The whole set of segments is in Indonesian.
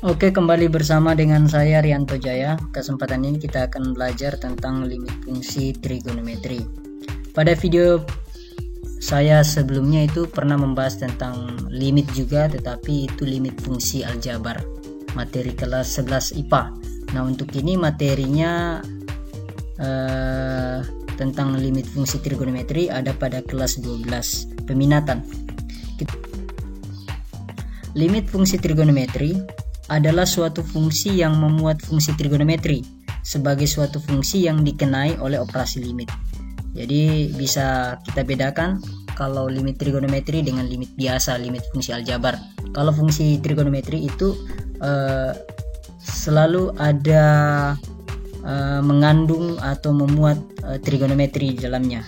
Oke, kembali bersama dengan saya Rianto Jaya. Kesempatan ini kita akan belajar tentang limit fungsi trigonometri. Pada video saya sebelumnya itu pernah membahas tentang limit juga, tetapi itu limit fungsi aljabar, materi kelas 11 IPA. Nah, untuk ini materinya tentang limit fungsi trigonometri ada pada kelas 12 peminatan. Limit fungsi trigonometri adalah suatu fungsi yang memuat fungsi trigonometri sebagai suatu fungsi yang dikenai oleh operasi limit. Jadi bisa kita bedakan kalau limit trigonometri dengan limit biasa, limit fungsi aljabar. Kalau fungsi trigonometri itu selalu ada mengandung atau memuat trigonometri di dalamnya,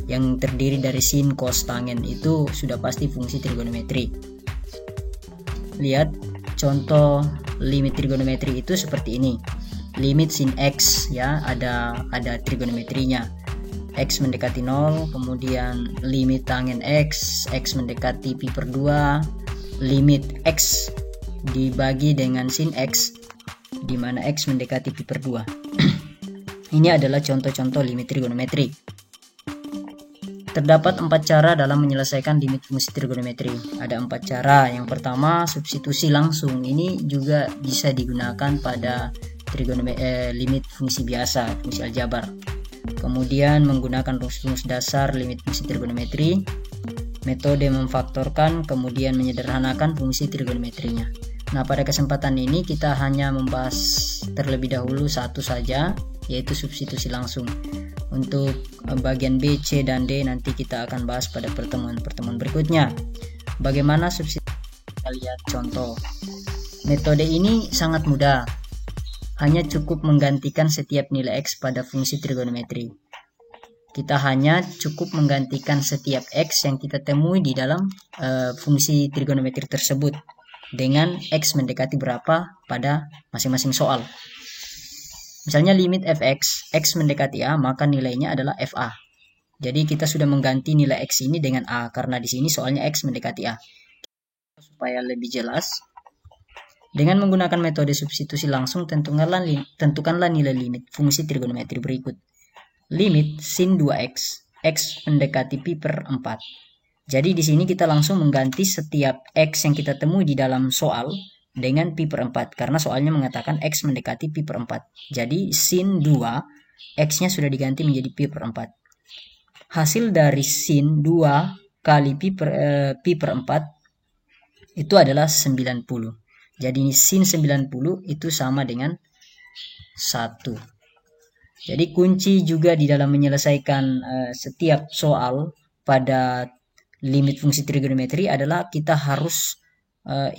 yang terdiri dari sin, cos, tangen. Itu sudah pasti fungsi trigonometri. Lihat contoh limit trigonometri itu seperti ini. Limit sin x, ya, ada trigonometrinya. X mendekati 0, kemudian limit tangen x mendekati pi per 2, limit x dibagi dengan sin x, di mana x mendekati pi per 2. Ini adalah contoh-contoh limit trigonometri. Terdapat 4 cara dalam menyelesaikan limit fungsi trigonometri. Ada 4 cara. Yang pertama, substitusi langsung. Ini juga bisa digunakan pada limit fungsi biasa, fungsi aljabar. Kemudian menggunakan rumus dasar limit fungsi trigonometri, metode memfaktorkan, kemudian menyederhanakan fungsi trigonometrinya. Nah, pada kesempatan ini kita hanya membahas terlebih dahulu satu saja, yaitu substitusi langsung. Untuk bagian B, C, dan D nanti kita akan bahas pada pertemuan berikutnya. Bagaimana substitusi? Kita lihat contoh. Metode ini sangat mudah. Hanya cukup menggantikan setiap nilai X pada fungsi trigonometri. Kita hanya cukup menggantikan setiap X yang kita temui di dalam fungsi trigonometri tersebut dengan X mendekati berapa pada masing-masing soal. Misalnya limit fx, x mendekati a, maka nilainya adalah fa. Jadi kita sudah mengganti nilai x ini dengan a, karena di sini soalnya x mendekati a. Supaya lebih jelas, dengan menggunakan metode substitusi langsung, tentukanlah nilai limit fungsi trigonometri berikut. Limit sin 2x, x mendekati pi per 4. Jadi di sini kita langsung mengganti setiap x yang kita temui di dalam soal dengan pi per 4, karena soalnya mengatakan x mendekati pi per 4. Jadi sin 2 x-nya sudah diganti menjadi pi per 4. Hasil dari sin 2 kali pi per 4 itu adalah 90. Jadi sin 90 itu sama dengan 1. Jadi kunci juga di dalam menyelesaikan setiap soal pada limit fungsi trigonometri adalah kita harus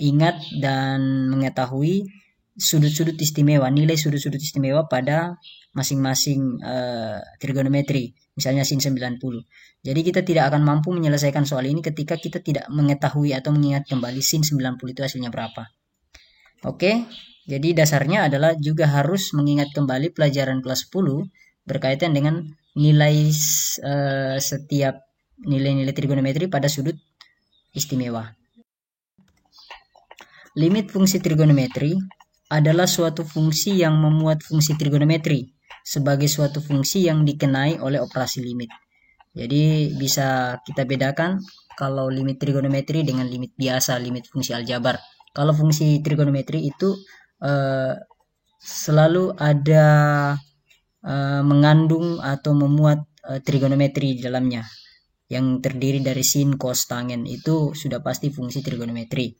ingat dan mengetahui sudut-sudut istimewa, nilai sudut-sudut istimewa pada masing-masing trigonometri, misalnya sin 90. Jadi kita tidak akan mampu menyelesaikan soal ini ketika kita tidak mengetahui atau mengingat kembali sin 90 itu hasilnya berapa. Oke, jadi dasarnya adalah juga harus mengingat kembali pelajaran kelas 10 berkaitan dengan nilai setiap nilai-nilai trigonometri pada sudut istimewa. Limit fungsi trigonometri adalah suatu fungsi yang memuat fungsi trigonometri sebagai suatu fungsi yang dikenai oleh operasi limit. Jadi bisa kita bedakan kalau limit trigonometri dengan limit biasa, limit fungsi aljabar. Kalau fungsi trigonometri itu selalu ada mengandung atau memuat trigonometri di dalamnya, yang terdiri dari sin, cos, tangen. Itu sudah pasti fungsi trigonometri.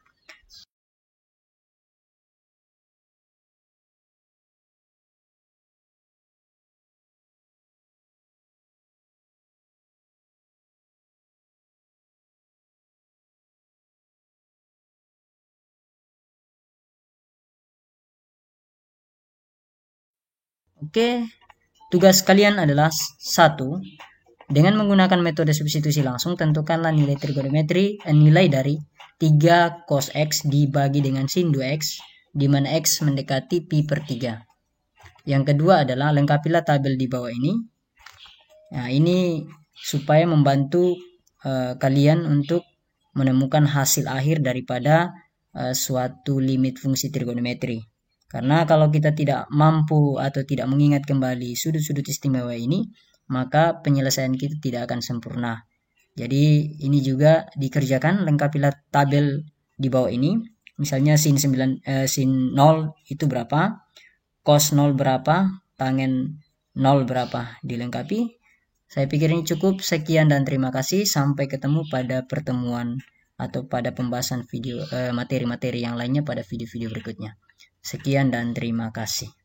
Oke, tugas kalian adalah 1. Dengan menggunakan metode substitusi langsung, tentukanlah nilai trigonometri, nilai dari 3 cos x dibagi dengan sin 2x, di mana x mendekati pi per 3. Yang kedua adalah lengkapilah tabel di bawah ini. Nah, ini supaya membantu kalian untuk menemukan hasil akhir daripada suatu limit fungsi trigonometri. Karena kalau kita tidak mampu atau tidak mengingat kembali sudut-sudut istimewa ini, maka penyelesaian kita tidak akan sempurna. Jadi ini juga dikerjakan, lengkapilah tabel di bawah ini. Misalnya sin 0 itu berapa, cos 0 berapa, tangen 0 berapa, dilengkapi. Saya pikir ini cukup. Sekian dan terima kasih. Sampai ketemu pada pertemuan atau pada pembahasan video materi-materi yang lainnya pada video-video berikutnya. Sekian dan terima kasih.